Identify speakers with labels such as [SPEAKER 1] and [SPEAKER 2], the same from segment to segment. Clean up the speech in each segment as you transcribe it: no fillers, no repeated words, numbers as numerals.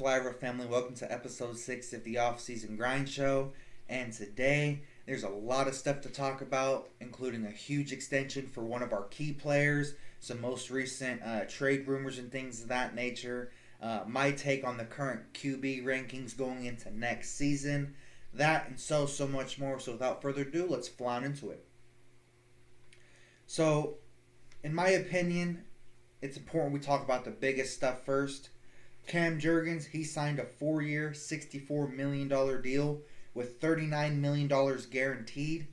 [SPEAKER 1] Flyover family? Welcome to episode 6 of the Off-Season Grind Show. And today, there's a lot of stuff to talk about, including a huge extension for one of our key players, some most recent trade rumors and things of that nature, my take on the current QB rankings going into next season, that and so much more. So without further ado, let's fly on into it. So, in my opinion, it's important we talk about the biggest stuff first. Cam Jurgens, he signed a 4-year, $64 million deal with $39 million guaranteed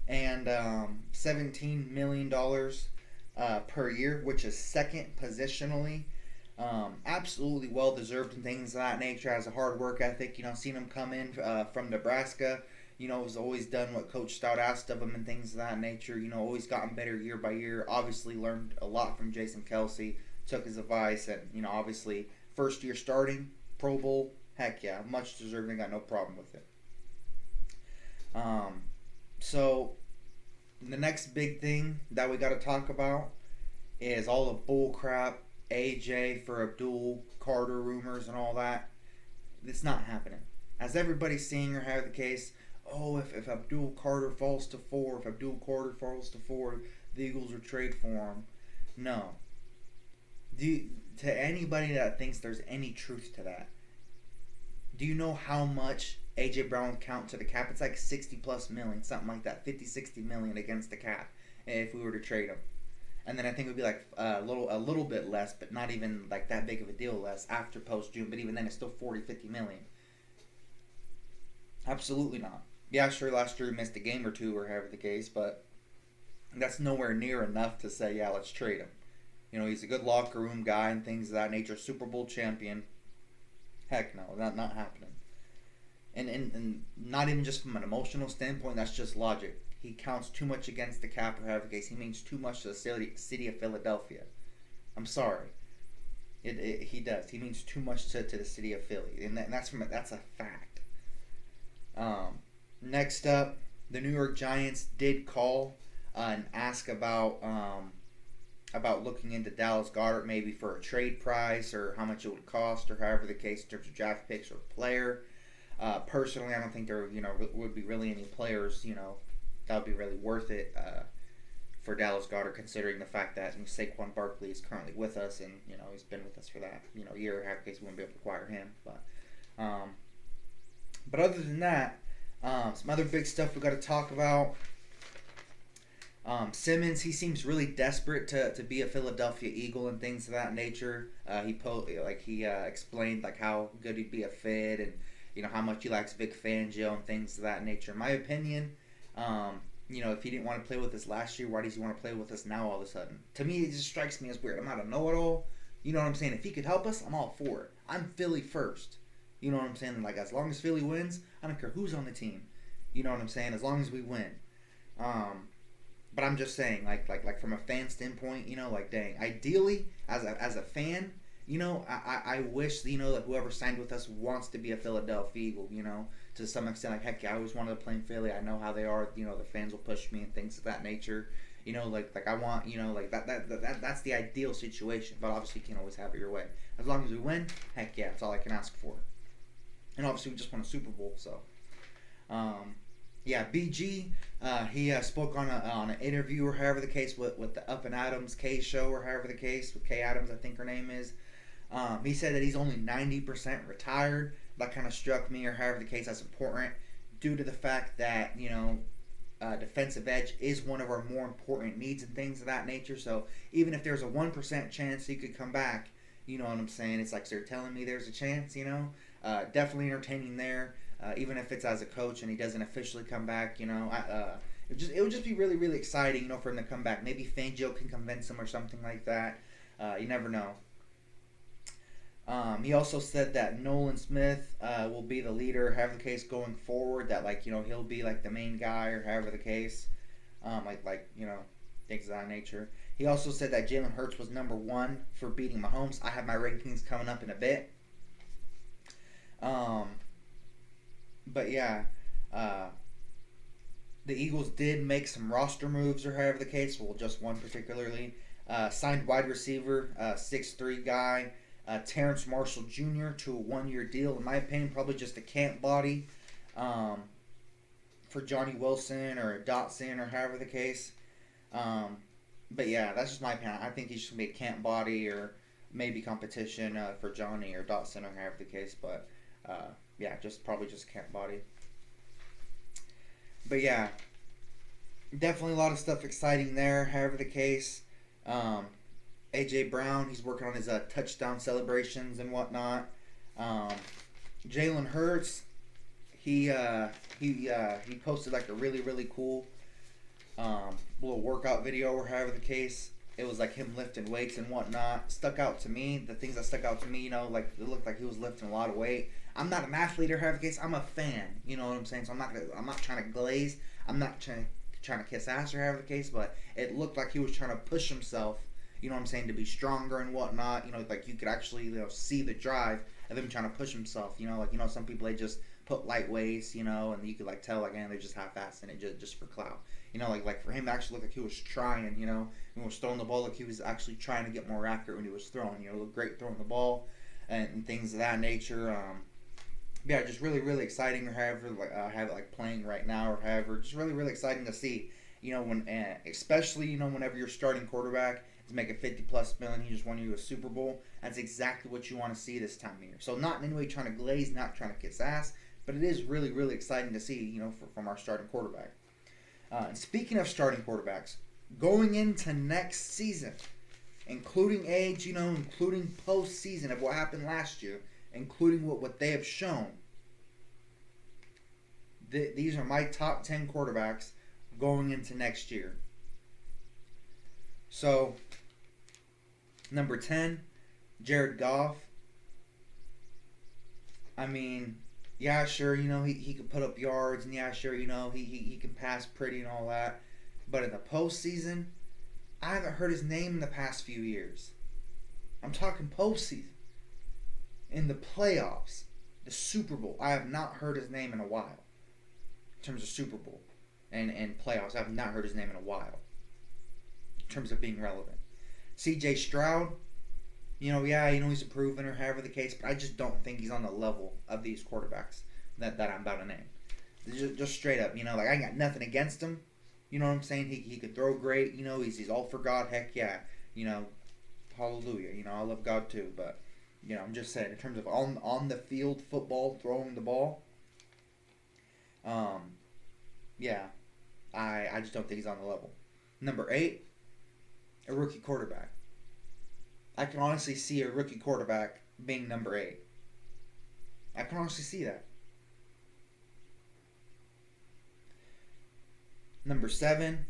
[SPEAKER 1] and $17 million per year, which is second positionally. Absolutely well-deserved and things of that nature. Has a hard work ethic. Seen him come in from Nebraska. Has always done what Coach Stout asked of him and things of that nature. Always gotten better year by year. Obviously learned a lot from Jason Kelsey. Took his advice and, obviously first year starting, Pro Bowl, heck yeah, much deserving, got no problem with it. So the next big thing that we got to talk about is all the bull crap, AJ for Abdul Carter rumors and all that. It's not happening. As everybody's seeing or have the case, if Abdul Carter falls to 4, the Eagles will trade for him. No. To anybody that thinks there's any truth to that, do you know how much A.J. Brown would count to the cap? It's like 60 plus million, something like that, 50, 60 million against the cap if we were to trade him. And then I think it would be like a little bit less, but not even like that big of a deal less after post-June. But even then, it's still 40, 50 million. Absolutely not. Yeah, sure, last year he missed a game or two or however the case, but that's nowhere near enough to say, yeah, let's trade him. He's a good locker room guy and things of that nature. Super Bowl champion. Heck no, not happening. And not even just from an emotional standpoint, that's just logic. He counts too much against the cap or however the case. He means too much to the city of Philadelphia. I'm sorry. He does. He means too much to the city of Philly. And that's a fact. Next up, the New York Giants did call and ask about looking into Dallas Goedert maybe for a trade price or how much it would cost or however the case in terms of draft picks or player. Personally, I don't think there would be really any players that would be really worth it for Dallas Goedert, considering the fact that Saquon Barkley is currently with us and he's been with us for that year or half case. We wouldn't be able to acquire him, but other than that, some other big stuff we got to talk about. Simmons, he seems really desperate to be a Philadelphia Eagle and things of that nature. He explained how good he'd be a fit and how much he likes Vic Fangio and things of that nature. In my opinion, if he didn't want to play with us last year, why does he want to play with us now all of a sudden? To me, it just strikes me as weird. I'm not a know-it-all. You know what I'm saying? If he could help us, I'm all for it. I'm Philly first. You know what I'm saying? As long as Philly wins, I don't care who's on the team. You know what I'm saying? As long as we win. But I'm just saying, like from a fan standpoint, dang. Ideally, as a fan, I wish, that whoever signed with us wants to be a Philadelphia Eagle, to some extent. Heck yeah, I always wanted to play in Philly. I know how they are, the fans will push me and things of that nature. I want, that's the ideal situation. But obviously you can't always have it your way. As long as we win, heck yeah, that's all I can ask for. And obviously we just won a Super Bowl, so. Yeah, BG, he spoke on an interview or however the case with the Up and Adams K show or however the case with Kay Adams, I think her name is. He said that he's only 90% retired. That kind of struck me or however the case. That's important due to the fact that defensive edge is one of our more important needs and things of that nature. So even if there's a 1% chance he could come back, you know what I'm saying? It's like they're telling me there's a chance. Definitely entertaining there. Even if it's as a coach and he doesn't officially come back, it would just be really, really exciting, for him to come back. Maybe Fangio can convince him or something like that. You never know. He also said that Nolan Smith will be the leader, however the case going forward. That he'll be the main guy or however the case, things of that nature. He also said that Jalen Hurts was number 1 for beating Mahomes. I have my rankings coming up in a bit. But yeah, the Eagles did make some roster moves or however the case. Well, just one particularly. Signed wide receiver, 6'3" guy. Terrence Marshall Jr. to a 1-year deal. In my opinion, probably just a camp body for Johnny Wilson or Dotson or however the case. But yeah, that's just my opinion. I think he's just going to be a camp body or maybe competition for Johnny or Dotson or however the case. But yeah, probably just camp body. But yeah, definitely a lot of stuff exciting there. However the case, AJ Brown, he's working on his touchdown celebrations and whatnot. Jalen Hurts, he posted like a really cool little workout video or however the case. It was like him lifting weights and whatnot. Stuck out to me. The things that stuck out to me, like it looked like he was lifting a lot of weight. I'm not an athlete or however the case. I'm a fan. You know what I'm saying? So I'm not trying to glaze. I'm not trying to kiss ass or however the case. But it looked like he was trying to push himself. You know what I'm saying, to be stronger and whatnot. Like you could actually see the drive of him trying to push himself. Some people, they just put light weights, and you could tell they're just half-assing it just for clout. Like for him to actually look like he was trying, he was throwing the ball like he was actually trying to get more accurate when he was throwing. Looked great throwing the ball and things of that nature. Yeah, just really exciting or however have it playing right now or however, just really exciting to see. When especially whenever your starting quarterback is making $50+ million, he just won you a Super Bowl. That's exactly what you want to see this time of year. So not in any way trying to glaze, not trying to kiss ass, but it is really exciting to see, from our starting quarterback. And speaking of starting quarterbacks, going into next season, including age, including postseason of what happened last year, including what they have shown, these are my top 10 quarterbacks going into next year. So, number 10, Jared Goff. I mean, yeah, sure, he could put up yards, and yeah, sure, he can pass pretty and all that. But in the postseason, I haven't heard his name in the past few years. I'm talking postseason. In the playoffs, the Super Bowl, I have not heard his name in a while. In terms of Super Bowl and playoffs, I have not heard his name in a while. In terms of being relevant. C.J. Stroud, he's improving or however the case, but I just don't think he's on the level of these quarterbacks that I'm about to name. Just straight up, I ain't got nothing against him. You know what I'm saying? He could throw great, he's all for God, heck yeah. Hallelujah, I love God too, but I'm just saying in terms of on the field football, throwing the ball, yeah, I just don't think he's on the level. Number 8, a rookie quarterback. I can honestly see a rookie quarterback being number 8. I can honestly see that. Number 7,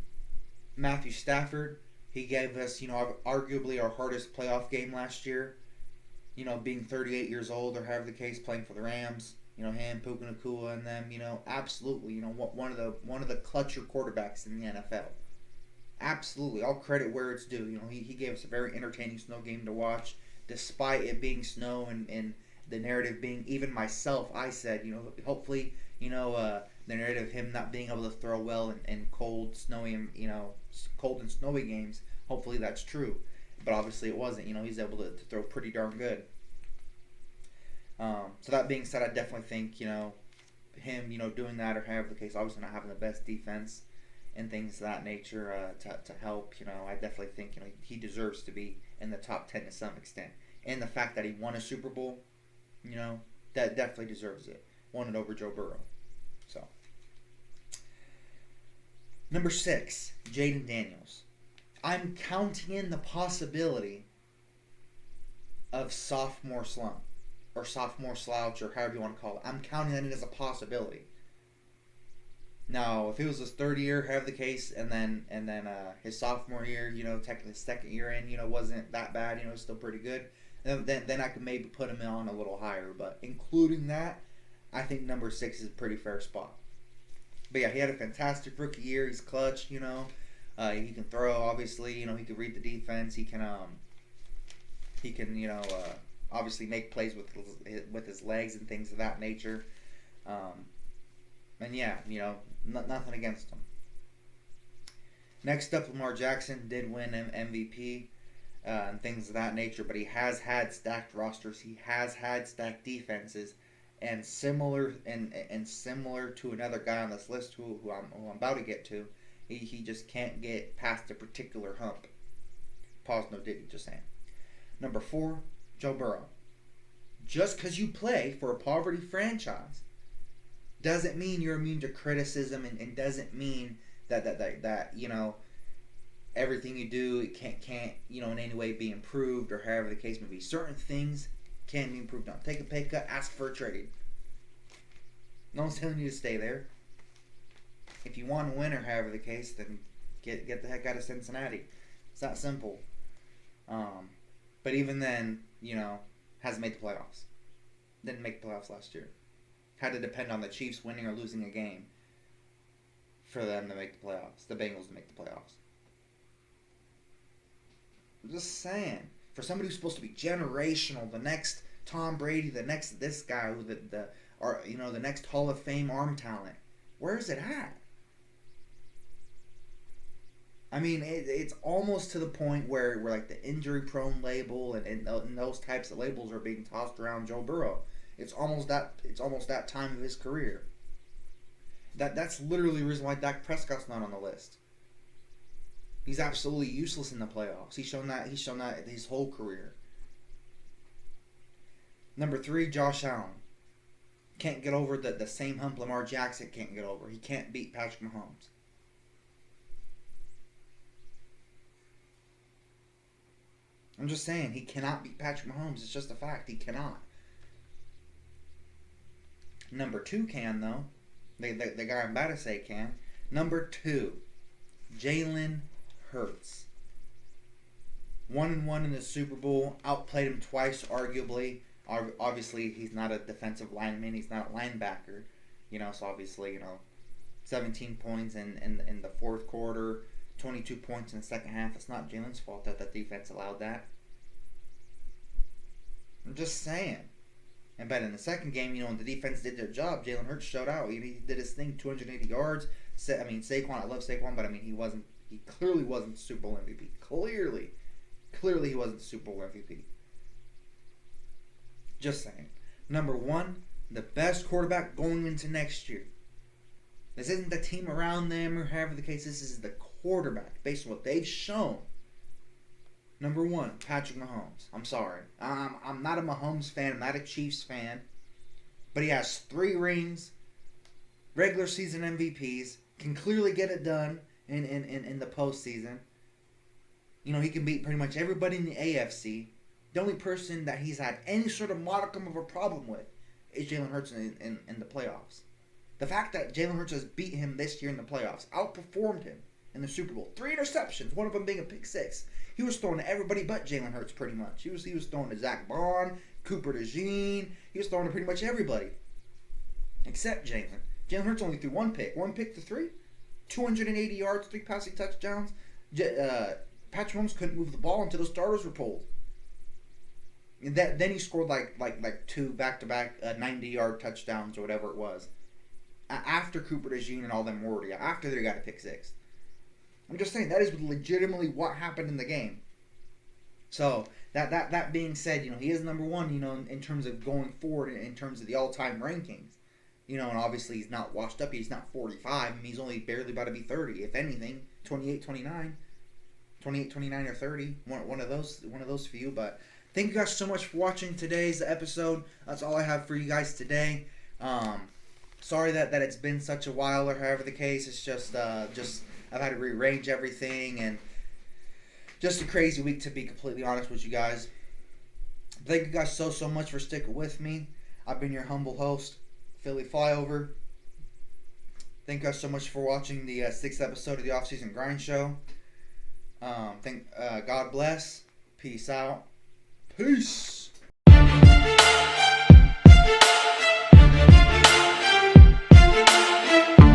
[SPEAKER 1] Matthew Stafford. He gave us, arguably our hardest playoff game last year. Being 38 years old or however the case, playing for the Rams. Him, Puka Nacua, and them. Absolutely. One of the clutcher quarterbacks in the NFL. Absolutely, all credit where it's due. He gave us a very entertaining snow game to watch, despite it being snow and the narrative being, even myself, I said, hopefully, the narrative of him not being able to throw well in cold, snowy, cold and snowy games, hopefully that's true. But obviously it wasn't. He's able to throw pretty darn good. So that being said, I definitely think, him, doing that or however the case, obviously not having the best defense and things of that nature to help, I definitely think, he deserves to be in the top 10 to some extent. And the fact that he won a Super Bowl, that definitely deserves it. Won it over Joe Burrow. So, number 6, Jaden Daniels. I'm counting in the possibility of sophomore slump or sophomore slouch or however you want to call it. I'm counting that in as a possibility. Now, if it was his third year, however the case, and then his sophomore year, technically his second year in, wasn't that bad, still pretty good, then I could maybe put him on a little higher. But including that, I think number 6 is a pretty fair spot. But yeah, he had a fantastic rookie year. He's clutch, he can throw, obviously, he can read the defense. He can obviously make plays with his legs and things of that nature. And yeah, nothing against him. Next up, Lamar Jackson did win MVP. and things of that nature. But he has had stacked rosters. He has had stacked defenses, and similar to another guy on this list who I'm about to get to, he just can't get past a particular hump. Pause, no diddy, just saying. Number 4, Joe Burrow. Just because you play for a poverty franchise doesn't mean you're immune to criticism, and doesn't mean that everything you do it can't in any way be improved, or however the case may be. Certain things can be improved on. Take a pay cut, ask for a trade. No one's telling you to stay there. If you want to win, or however the case, then get the heck out of Cincinnati. It's that simple. But even then, hasn't made the playoffs. Didn't make the playoffs last year. Had to depend on the Chiefs winning or losing a game for them to make the playoffs. The Bengals to make the playoffs. I'm just saying. For somebody who's supposed to be generational, the next Tom Brady, the next this guy, who the next Hall of Fame arm talent, where's it at? I mean, it's almost to the point where like the injury-prone label and those types of labels are being tossed around Joe Burrow. It's almost that time of his career. That's literally the reason why Dak Prescott's not on the list. He's absolutely useless in the playoffs. He's shown that his whole career. Number 3, Josh Allen. Can't get over the same hump Lamar Jackson can't get over. He can't beat Patrick Mahomes. I'm just saying, he cannot beat Patrick Mahomes. It's just a fact. He cannot. Number 2 can, though. The guy I'm about to say can. Number 2, Jalen Hurts. 1-1 in the Super Bowl. Outplayed him twice, arguably. Obviously, he's not a defensive lineman. He's not a linebacker. So obviously, 17 points in the fourth quarter. 22 points in the second half. It's not Jalen's fault that the defense allowed that. I'm just saying. But in the second game, when the defense did their job, Jalen Hurts showed out. He did his thing, 280 yards. Saquon, I love Saquon, but he clearly wasn't the Super Bowl MVP. Clearly he wasn't the Super Bowl MVP. Just saying. Number 1, the best quarterback going into next year. This isn't the team around them or however the case. This is the quarterback based on what they've shown. Number 1, Patrick Mahomes. I'm sorry. I'm not a Mahomes fan. I'm not a Chiefs fan. But he has 3 rings, regular season MVPs, can clearly get it done in the postseason. He can beat pretty much everybody in the AFC. The only person that he's had any sort of modicum of a problem with is Jalen Hurts in the playoffs. The fact that Jalen Hurts has beat him this year in the playoffs, outperformed him in the Super Bowl. 3 interceptions, one of them being a pick-6. He was throwing to everybody but Jalen Hurts pretty much. He was throwing to Zach Bond, Cooper DeJean. He was throwing to pretty much everybody except Jalen. Jalen Hurts only threw 1 pick. 1 pick to 3. 280 yards, 3 passing touchdowns. Patrick Mahomes couldn't move the ball until the starters were pulled. And then he scored like 2 back-to-back 90-yard touchdowns or whatever it was. After Cooper DeJean and all them were already out. After they got a pick-6. I'm just saying, that is legitimately what happened in the game. So, that being said, he is number 1, in terms of going forward, in terms of the all-time rankings. And obviously he's not washed up. He's not 45. He's only barely about to be 30. If anything, 28, 29. 28, 29, or 30. One of those few. But thank you guys so much for watching today's episode. That's all I have for you guys today. Sorry that it's been such a while, or however the case. It's just I've had to rearrange everything, and just a crazy week, to be completely honest with you guys. Thank you guys so much for sticking with me. I've been your humble host, Philly Flyover. Thank you guys so much for watching the 6th episode of the Off-Season Grind Show. God bless. Peace out. Peace.